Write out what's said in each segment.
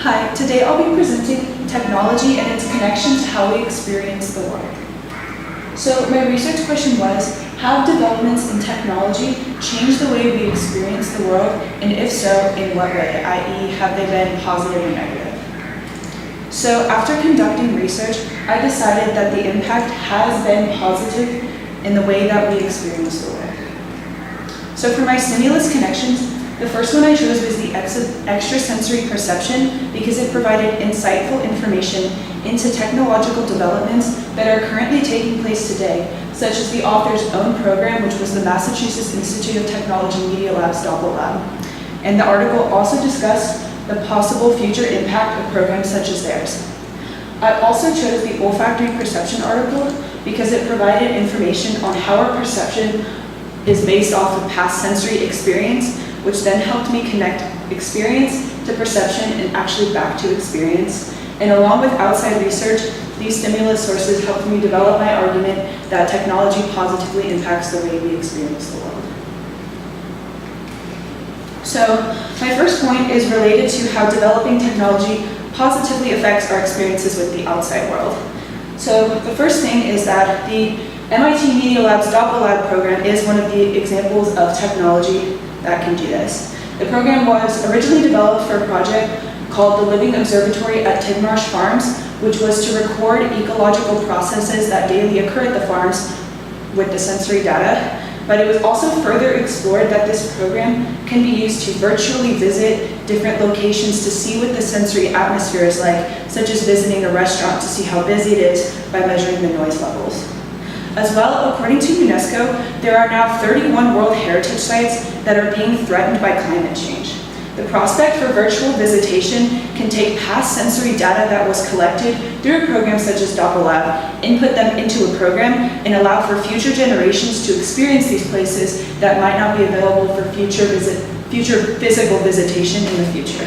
Hi, today I'll be presenting technology and its connection to how we experience the world. So my research question was, have developments in technology changed the way we experience the world, and if so, in what way, i.e. have they been positive or negative? So after conducting research, I decided that the impact has been positive in the way that we experience the world. So for my stimulus connections, the first one I chose was the extrasensory perception because it provided insightful information into technological developments that are currently taking place today, such as the author's own program, which was the Massachusetts Institute of Technology Media Lab's DoppelLab. And the article also discussed the possible future impact of programs such as theirs. I also chose the olfactory perception article because it provided information on how our perception is based off of past sensory experience, which then helped me connect experience to perception and actually back to experience. And along with outside research, these stimulus sources helped me develop my argument that technology positively impacts the way we experience the world. So my first point is related to how developing technology positively affects our experiences with the outside world. So the first thing is that the MIT Media Lab's DoppelLab program is one of the examples of technology that can do this. The program was originally developed for a project called the Living Observatory at Tidmarsh Farms, which was to record ecological processes that daily occur at the farms with the sensory data. But it was also further explored that this program can be used to virtually visit different locations to see what the sensory atmosphere is like, such as visiting a restaurant to see how busy it is by measuring the noise levels. As well, according to UNESCO, there are now 31 World Heritage Sites that are being threatened by climate change. The prospect for virtual visitation can take past sensory data that was collected through a program such as DoppelLab, input them into a program, and allow for future generations to experience these places that might not be available for future physical visitation in the future.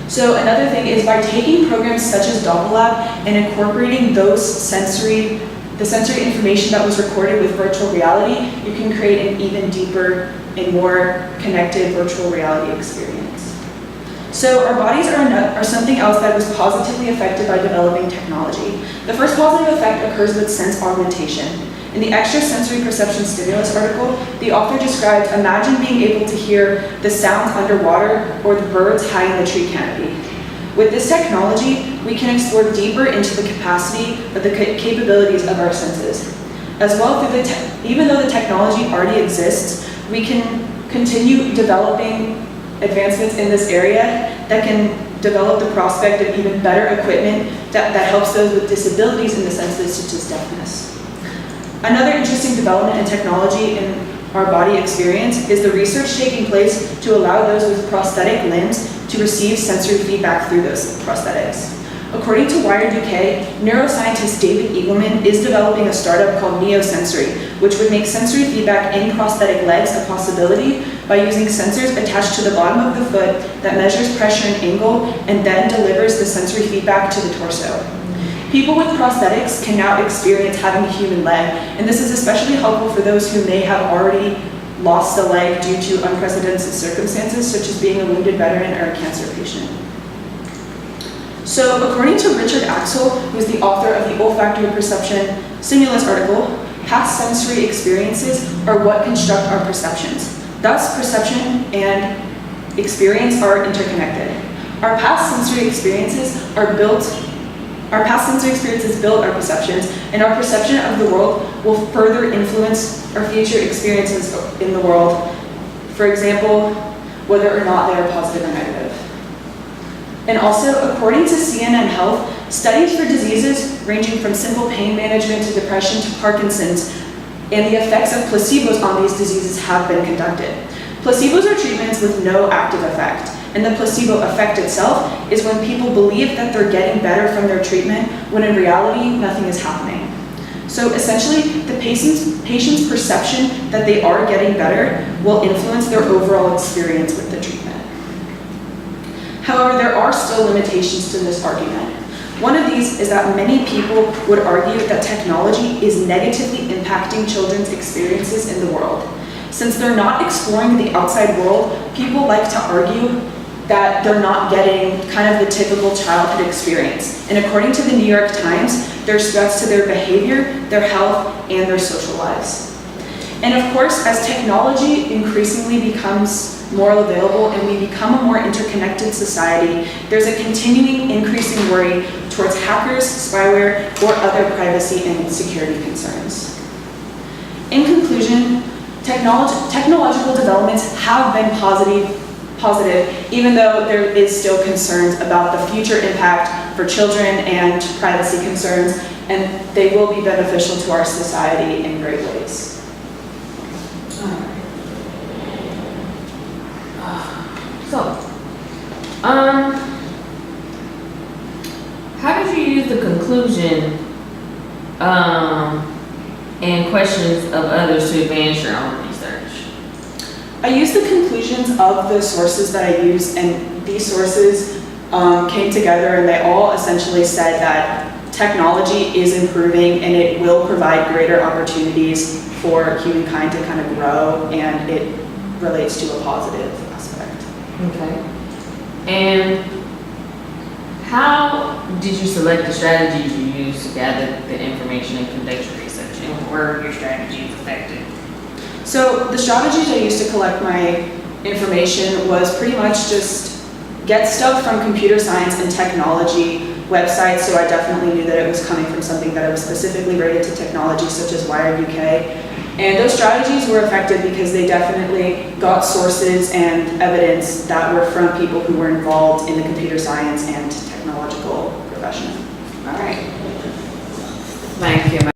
So another thing is by taking programs such as DoppelLab and incorporating the sensory information that was recorded with virtual reality, you can create an even deeper and more connected virtual reality experience. So our bodies are something else that was positively affected by developing technology. The first positive effect occurs with sense augmentation. In the extrasensory perception stimulus article, the author described, imagine being able to hear the sounds underwater or the birds high in the tree canopy. With this technology, we can explore deeper into the capacity of the capabilities of our senses. As well, even though the technology already exists, we can continue developing advancements in this area that can develop the prospect of even better equipment that helps those with disabilities in the senses, such as deafness. Another interesting development in technology in our body experience is the research taking place to allow those with prosthetic limbs to receive sensory feedback through those prosthetics. According to Wired UK, neuroscientist David Eagleman is developing a startup called Neosensory, which would make sensory feedback in prosthetic legs a possibility by using sensors attached to the bottom of the foot that measures pressure and angle and then delivers the sensory feedback to the torso. People with prosthetics can now experience having a human leg, and this is especially helpful for those who may have already lost a leg due to unprecedented circumstances, such as being a wounded veteran or a cancer patient. So according to Richard Axel, who is the author of the olfactory perception stimulus article, past sensory experiences are what construct our perceptions. Thus, perception and experience are interconnected. Our past sensory experiences build our perceptions, and our perception of the world will further influence our future experiences in the world. For example, whether or not they are positive or negative. And also, according to CNN Health, studies for diseases ranging from simple pain management to depression to Parkinson's and the effects of placebos on these diseases have been conducted. Placebos are treatments with no active effect, and the placebo effect itself is when people believe that they're getting better from their treatment when in reality nothing is happening. So essentially, the patient's perception that they are getting better will influence their overall experience with the treatment. However, there are still limitations to this argument. One of these is that many people would argue that technology is negatively impacting children's experiences in the world. Since they're not exploring the outside world, people like to argue that they're not getting kind of the typical childhood experience. And according to the New York Times, there's threats to their behavior, their health, and their social lives. And of course, as technology increasingly becomes more available and we become a more interconnected society, there's a continuing increasing worry towards hackers, spyware, or other privacy and security concerns. In conclusion, technological developments have been positive, even though there is still concerns about the future impact for children and privacy concerns, and they will be beneficial to our society in great ways. How did you use the conclusion and questions of others to advance your own research? I use the conclusions of the sources that I use, and these sources came together and they all essentially said that technology is improving and it will provide greater opportunities for humankind to kind of grow, and it relates to a positive aspect. Okay. And how did you select the strategies you used to gather the information and conduct your research? And were your strategies effective? So the strategies I used to collect my information was pretty much just get stuff from computer science and technology websites, so I definitely knew that it was coming from something that was specifically related to technology, such as Wired UK. And those strategies were effective because they definitely got sources and evidence that were from people who were involved in the computer science and technological profession. All right. Thank you.